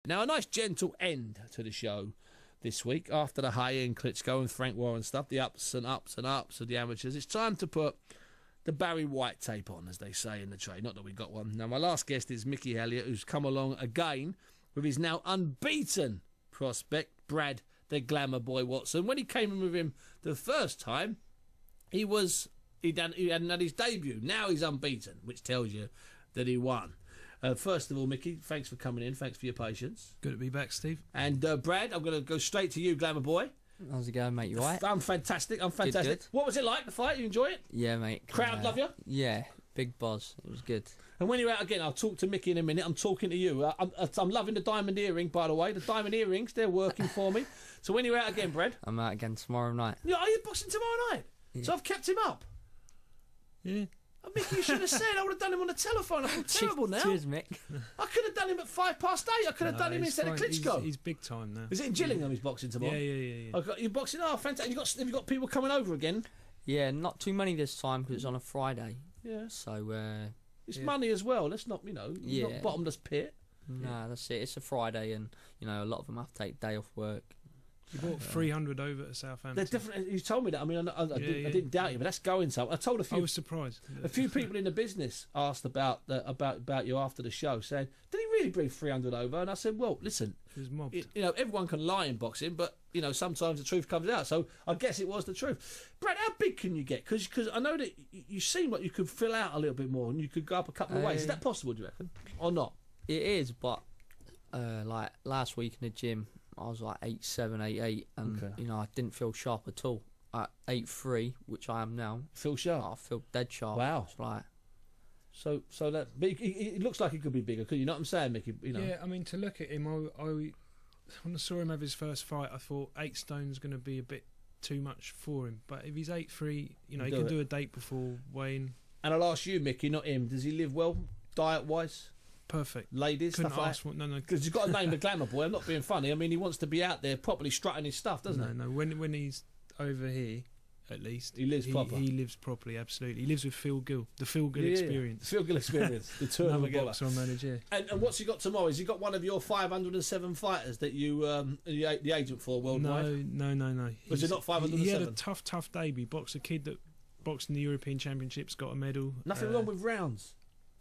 Now, a nice gentle end to the show this week. After the Hay and Klitschko and Frank Warren stuff, the ups and ups and ups of the amateurs, it's time to put the Barry White tape on, as they say in the trade. Not that we got one. Now, my last guest is Mickey Helliet, who's come along again with his now unbeaten prospect, Brad the Glamour Boy Watson. When he came in with him the first time, he hadn't had his debut. Now he's unbeaten, which tells you that he won. First of all, Mickey, thanks for coming in. Thanks for your patience. Good to be back, Steve. And Brad, I'm going to go straight to you, Glamour Boy. How's it going, mate? You right? I'm fantastic. I'm fantastic. Good. What was it like, the fight? You enjoy it? Yeah, mate. Crowd love you? Yeah, big buzz. It was good. And when you're out again, I'll talk to Mickey in a minute. I'm talking to you. I'm loving the diamond earring, by the way. The diamond earrings, they're working for me. So when you're out again, Brad? I'm out again tomorrow night. Yeah, are you boxing tomorrow night? Yeah. So I've kept him up. Yeah. Oh, Mickey, you should have said. I would have done him on the telephone. I feel terrible now. Cheers, Mick. I could have done him at 8:05. I could have done him instead of Klitschko. He's big time now. Is it in Gillingham he's boxing tomorrow? Yeah. You're boxing? Oh, fantastic. Have you got people coming over again? Yeah, not too many this time because it's on a Friday. Yeah. So, it's money as well. Let's not, not bottomless pit. No, that's it. It's a Friday and, a lot of them have to take day off work. You brought 300 over to Southampton. They're different. You told me that. I mean, I didn't doubt you, but that's going so. I told a few. I was surprised. A few people in the business asked about you after the show, saying, "Did he really bring 300 over?" And I said, "Well, listen, he was mobbed. Everyone can lie in boxing, but sometimes the truth comes out. So I guess it was the truth." Brad, how big can you get? Because I know that you seem like you could fill out a little bit more, and you could go up a couple of weights. Is that possible? Do you reckon, or not? It is, but like last week in the gym, I was like 8'7", 8'8", and I didn't feel sharp at all. At 8'3", which I am now, feel sharp. I feel dead sharp. Wow. It's like, so that, but it looks like he could be bigger. You know what I'm saying, Mickey? Yeah, I mean, to look at him, when I saw him have his first fight, I thought 8 stone's going to be a bit too much for him. But if he's 8'3", he can do a date before weighing. And I'll ask you, Mickey, not him. Does he live well, diet-wise? Perfect. Ladies, couldn't stuff ask like no. Because he's got a name, the Glamour Boy. I'm not being funny. I mean, he wants to be out there properly strutting his stuff, doesn't he? No. When he's over here, at least he lives proper. He lives properly. Absolutely, he lives with Phil Gill. The Phil Gill experience. The Phil Gill experience. The tour of the manager. And what's he got tomorrow? Has he got one of your 507 fighters that you the agent for worldwide? No. Was it not 507? He had a tough debut. Boxed a kid that boxed in the European Championships, got a medal. Nothing wrong with rounds.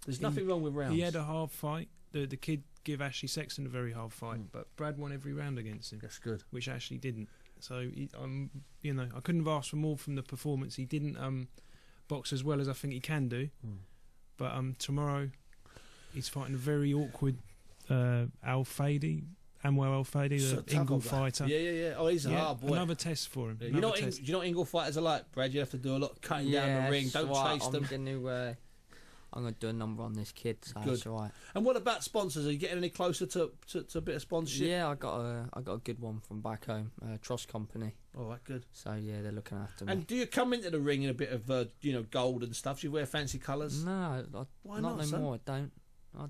There's nothing wrong with rounds. He had a hard fight. The kid gave Ashley Sexton a very hard fight, but Brad won every round against him. That's good. Which Ashley didn't. So I couldn't have asked for more from the performance. He didn't box as well as I think he can do. But tomorrow he's fighting a very awkward Alfadli, the Ingle fighter. Yeah. Oh, he's a hard boy. Another test for him. Yeah, you know what Ingle fighters are like, Brad? You have to do a lot of cutting down the ring. Don't chase them. I'm going to do a number on this kid, so that's all right. And what about sponsors? Are you getting any closer to a bit of sponsorship? Yeah, I got a good one from back home, Trust Company. All right, good. So yeah, they're looking after me. And do you come into the ring in a bit of gold and stuff? Do you wear fancy colours? No, why not no more. I don't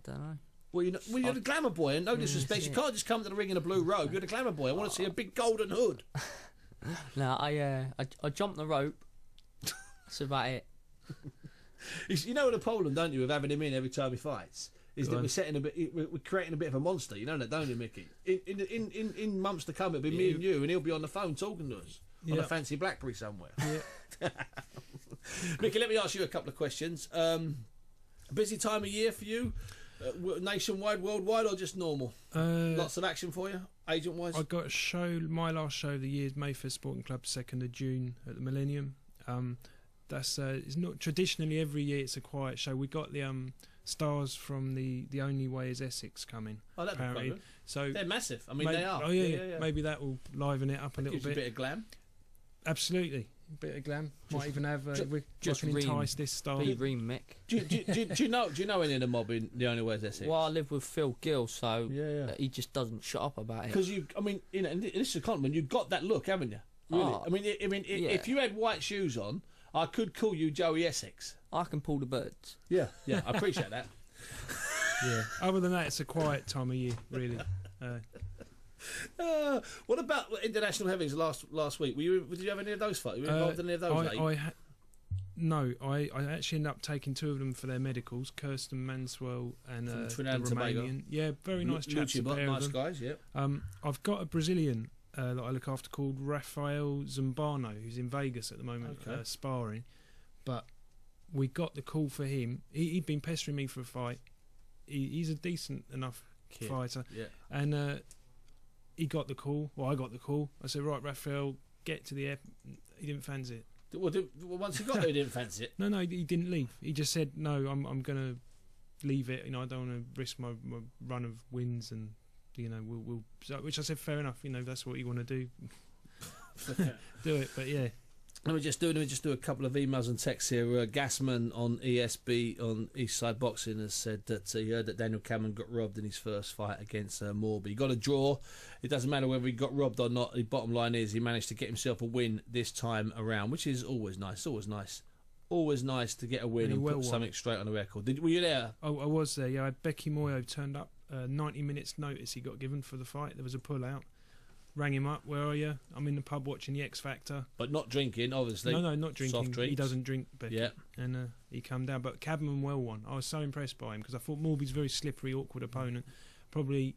know. Well, you're the Glamour Boy, and no disrespect, you can't just come to the ring in a blue robe. You're the Glamour Boy. I want to see a big golden hood. No, I jumped the rope. That's about it. You know the problem, don't you, with having him in every time he fights, is that we're creating a bit of a monster. You know that, don't you, Mickey? In months to come, it'll be me and you, and he'll be on the phone talking to us on a fancy BlackBerry somewhere. Yeah. Mickey, let me ask you a couple of questions. Busy time of year for you, nationwide, worldwide, or just normal? Lots of action for you, agent-wise. I got a show. My last show of the year is Mayfair Sporting Club, 2nd of June at the Millennium. That's it's not traditionally every year. It's a quiet show. We got the stars from the Only Way Is Essex coming. Oh, that'd be quite good. So they're massive. I mean, they are. Oh yeah. Maybe that will liven it up a little bit. A bit of glam. Absolutely, a bit of glam. Might even have. We can entice this star. Be Ream, Mick. Do you know any of the mob in the Only Way Is Essex? Well, I live with Phil Gill, so he just doesn't shut up about it. Because this is a compliment. You've got that look, haven't you? Really? Oh, I mean, if you had white shoes on, I could call you Joey Essex. I can pull the birds. Yeah, I appreciate that. Yeah. Other than that, it's a quiet time of year, really. What about international heavies last week? Did you have any of those fights? Were you involved in any of those? No, I actually ended up taking 2 of them for their medicals, Kirsten Manswell and the Trinidad and Tobago. Romanian. Yeah, very nice chaps. Nice guys, yeah. I've got a Brazilian that I look after called Rafael Zambano, who's in Vegas at the moment sparring. But we got the call for him. He'd been pestering me for a fight. He's a decent enough fighter. Yeah. And he got the call. Well, I got the call. I said, right, Rafael, get to the air. He didn't fancy it. Well, once he got there, he didn't fancy it. No, he didn't leave. He just said, no, I'm going to leave it. I don't want to risk my run of wins, and we'll. Which I said, fair enough. That's what you want to do. Do it. But yeah. Let me just do a couple of emails and texts here. Gassman on ESB on Eastside Boxing has said that he heard that Daniel Cameron got robbed in his first fight against Morby. He got a draw. It doesn't matter whether he got robbed or not. The bottom line is he managed to get himself a win this time around, which is always nice. Always nice to get a win and put something straight on the record. Were you there? Oh, I was there. Yeah, Becky Moyo turned up. 90 minutes notice he got given for the fight. There was a pull-out. Rang him up. Where are you? I'm in the pub watching the X Factor. But not drinking, obviously. No, not drinking. Soft drinks. He doesn't drink, Becky. Yeah. And he come down. But Cadman well won. I was so impressed by him because I thought Morby's a very slippery, awkward opponent. Probably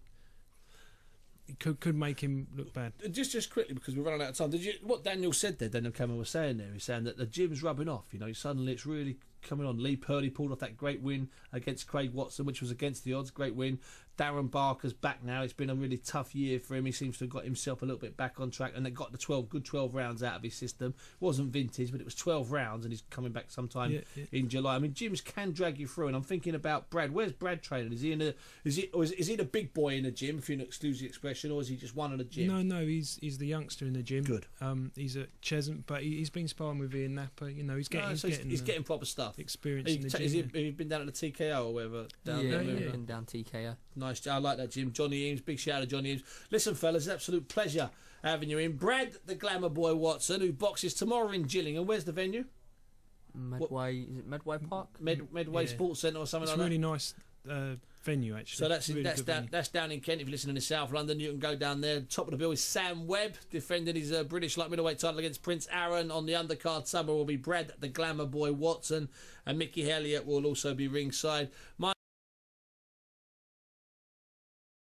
could make him look bad. Just quickly, because we're running out of time. What Daniel said there, Daniel Cameron was saying there, he's saying that the gym's rubbing off. Suddenly it's really coming on. Lee Purdy pulled off that great win against Craig Watson, which was against the odds. Great win. Darren Barker's back now. It's been a really tough year for him. He seems to have got himself a little bit back on track, and they got the good 12 rounds out of his system. It wasn't vintage, but it was 12 rounds, and he's coming back sometime in July. I mean, gyms can drag you through, and I'm thinking about Brad. Where's Brad training? Is he the big boy in the gym, if you excuse the expression, or is he just one in the gym? No, he's the youngster in the gym. Good. He's at Cheshunt, but he's been sparring with Ian Napper. He's getting proper stuff. Experience in the gym. Have you been down at the TKO or whatever? Been down TKO. Nice. I like that gym. Johnny Eames, big shout out to Johnny Eames. Listen, fellas, it's an absolute pleasure having you in. Brad, the Glamour Boy Watson, who boxes tomorrow in Gillingham. Where's the venue? Medway. Is it Medway Park? Medway Sports Centre or something like that. It's a really nice venue, actually. So that's down in Kent. If you're listening in South London, you can go down there. Top of the bill is Sam Webb defending his British light middleweight title against Prince Aaron. On the undercard, summer will be Brad, the Glamour Boy Watson, and Mickey Helliet will also be ringside.